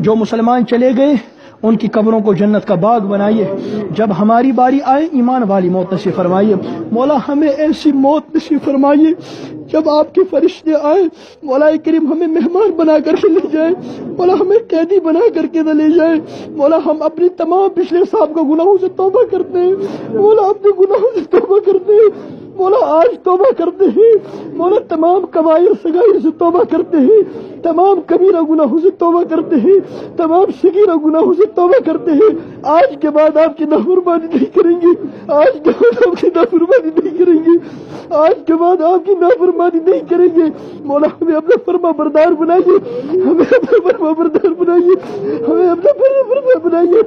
جو مسلمان چلے گئے ان کی قبروں کو جنت کا باغ بنائیے، جب ہماری باری آئے ایمان والی موت نصیب فرمائیے۔ مولا ہمیں ایسی موت نصیب فرمائیے جب آپ کے فرشتے آئے مولا کریم ہمیں مہمان بنا کر کے لے جائے، مولا ہمیں قیدی بنا کر کے نہ لے جائے۔ مولا ہم اپنی تمام پچھلے سال کا گناہوں سے توبہ کرتے ہیں، مولا اپنے گناہوں سے توبہ کرتے ہیں، مولا آج توبہ کرتے ہیں، مولا تمام کبائر صغائر سے توبہ کرتے ہیں، تمام کبیرہ گناہوں سے توبہ کرتے ہیں، تمام صغیرہ گناہوں سے توبہ کرتے ہیں۔ آج کے بعد آپ کی نافرمانی نہیں کریں گے، آج کے بعد آپ کی نافرمانی نہیں کریں گے، آج کے بعد آپ کی نافرمانی نہیں کریں گے۔ مولا ہمیں اپنا فرما بردار بنائیے، ہمیں اپنا فرما بردار بنائیے، ہمیں اپنا فرما بردار بنائیے۔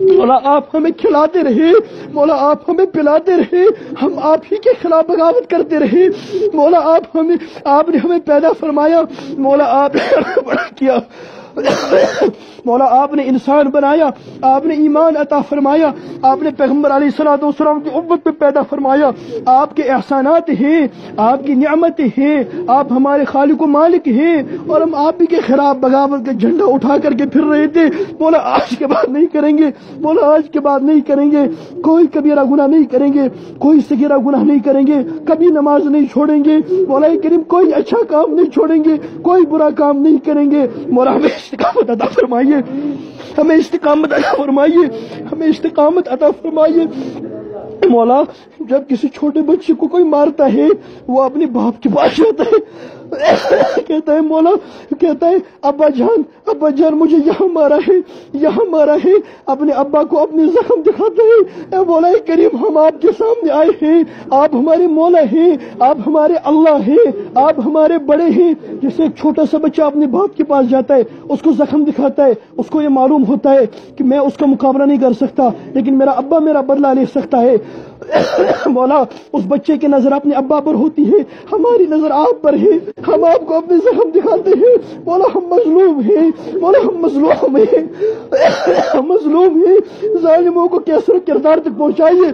مولا آپ ہمیں کھلاتے رہے، مولا آپ ہمیں پلاتے رہے، ہم آپ ہی کے خلاف بغاوت کرتے رہے۔ مولا آپ نے ہمیں پیدا فرمایا، مولا آپ نے بڑا کیا، مولا آپ نے انسان بنایا، آپ نے ایمان عطا فرمایا، آپ نے پیغمبر علیہ الصلوۃ والسلام کی امت پہ پیدا فرمایا۔ آپ کے احسانات ہیں، آپ کی نعمتیں ہیں، آپ ہمارے خالق و مالک ہیں، اور ہم آپ ہی کے خلاف بغاوت کا جھنڈا اٹھا کر کے پھر رہے تھے۔ مولا آج کے بعد نہیں کریں گے، مولا آج کے بعد نہیں کریں گے، کوئی کبیرہ گناہ نہیں کریں گے، کوئی صغیرہ گناہ نہیں کریں گے، کبھی نماز نہیں چھوڑیں گے، مولا کریم کوئی اچھا کام نہیں چھوڑیں گے، کوئی برا کام نہیں کریں گے۔ مولا ہمیں استقامت عطا فرمائیے، ہمیں استقامت عطا فرمائیے، ہمیں استقامت عطا فرمائیے۔ مولا جب کسی چھوٹے بچے کو کوئی مارتا ہے وہ اپنے باپ کے پاس جاتا ہے، کہتا ہے مولا، کہتا ہے ابا جان مجھے یہاں مارا ہے، یہاں مارا ہے، اپنے ابا کو اپنے زخم دکھاتا ہے۔ اے مولا کریم ہم آپ کے سامنے آئے ہیں، آپ ہمارے مولا ہیں، آپ ہمارے اللہ ہیں، آپ ہمارے بڑے ہیں۔ جیسے ایک چھوٹا سا بچہ اپنے باپ کے پاس جاتا ہے، اس کو زخم دکھاتا ہے، اس کو یہ معلوم ہوتا ہے کہ میں اس کا مقابلہ نہیں کر سکتا لیکن میرا ابا میرا بدلہ لے سکتا ہے۔ مولا اس بچے کی نظر اپنے ابا پر ہوتی ہے، ہماری نظر آپ پر ہے، ہم آپ کو اپنے زخم دکھاتے ہیں۔ مولا ہم مظلوم ہیں، مولا ہم مظلوم ہیں، ہم مظلوم ہیں، ظالموں کو کیسر کردار تک پہنچائیے۔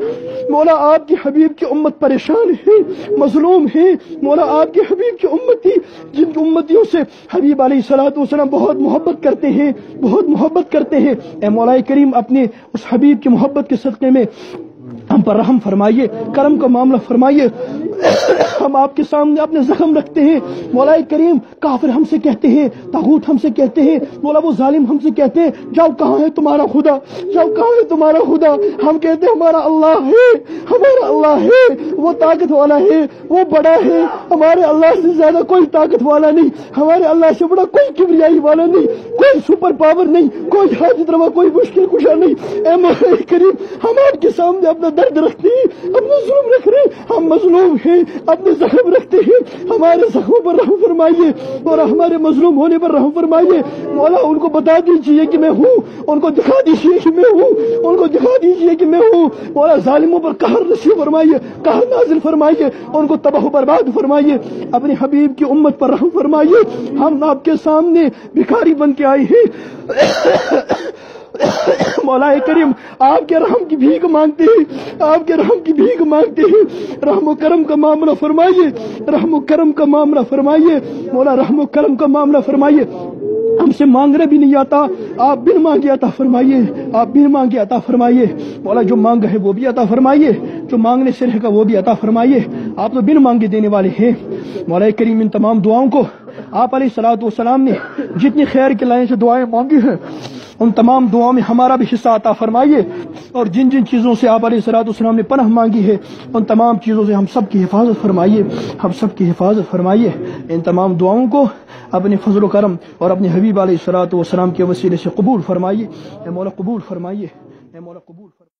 مولا آپ کی حبیب کی امت پریشان ہے، مظلوم ہے، مولا آپ کے حبیب کی امتی جن کی امتیوں سے حبیب علیہ الصلوۃ والسلام بہت محبت کرتے ہیں، بہت محبت کرتے ہیں۔ اے مولا کریم اپنے اس حبیب کی محبت کے صدقے میں ہم پر رحم فرمائیے، کرم کا معاملہ فرمائیے۔ ہم آپ کے سامنے اپنے زخم رکھتے ہیں، مولا کریم کافر ہم سے کہتے ہیں، طاغوت ہم سے کہتے ہیں، مولا وہ ظالم ہم سے کہتے ہیں جاؤ کہاں ہے تمہارا خدا، جاؤ کہاں ہے تمہارا خدا۔ ہم کہتے ہیں ہمارا اللہ ہے، ہمارا اللہ ہے، وہ طاقت والا ہے، وہ بڑا ہے، ہمارے اللہ سے زیادہ کوئی طاقت والا نہیں، ہمارے اللہ سے بڑا کوئی کبریائی والا نہیں، کوئی سپر پاور نہیں، کوئی حاجت روا، کوئی مشکل کشا نہیں۔ اے مولا کریم ہم آپ کے سامنے اپنا درد رکھتے ہیں، اپنا ظلم رکھ رہے ہیں، ہم مظلوم ہیں، اپنے زخم رکھتے ہیں، ہمارے زخموں پر رحم فرمائیے اور ہمارے مظلوم ہونے پر رحم فرمائیے۔ مولا ان کو بتا دیجیے کہ میں ہوں، ان کو دکھا دیجیے کہ میں ہوں، ان کو دکھا دیجیے کہ میں ہوں۔ مولا ظالموں پر قہر نصیب فرمائیے، قہر نازل فرمائیے، ان کو تباہ و برباد فرمائیے، اپنے حبیب کی امت پر رحم فرمائیے۔ ہم آپ کے سامنے بھکاری بن کے آئے ہیں، مولا کریم آپ کے رحم کی بھیک مانگتے ہیں، آپ کے رحم کی بھیک مانگتے ہیں۔ رحم و کرم کا معاملہ فرمائیے، رحم و کرم کا معاملہ فرمائیے، مولا رحم و کرم کا معاملہ فرمائیے۔ ہم سے مانگنا بھی نہیں آتا، آپ بن مانگے عطا فرمائیے، آپ بن مانگے عطا فرمائیے۔ مولا جو مانگا ہے وہ بھی عطا فرمائیے، جو مانگنے سے رہے گا وہ بھی عطا فرمائیے۔ آپ تو بن مانگے دینے والے ہیں۔ مولا کریم ان تمام دعاؤں کو آپ علیہ الصلوۃ والسلام نے جتنی خیر کے لائن سے دعائیں مانگی ہیں ان تمام دعاؤں میں ہمارا بھی حصہ عطا فرمائیے، اور جن جن چیزوں سے آپ علیہ الصلوۃ والسلام نے پناہ مانگی ہے ان تمام چیزوں سے ہم سب کی حفاظت فرمائیے، ہم سب کی حفاظت فرمائیے۔ ان تمام دعاؤں کو اپنے فضل و کرم اور اپنے حبیب علیہ الصلوۃ والسلام کے وسیلے سے قبول فرمائیے۔ اے مولا قبول فرمائیے، اے مولا قبول فرمائیے۔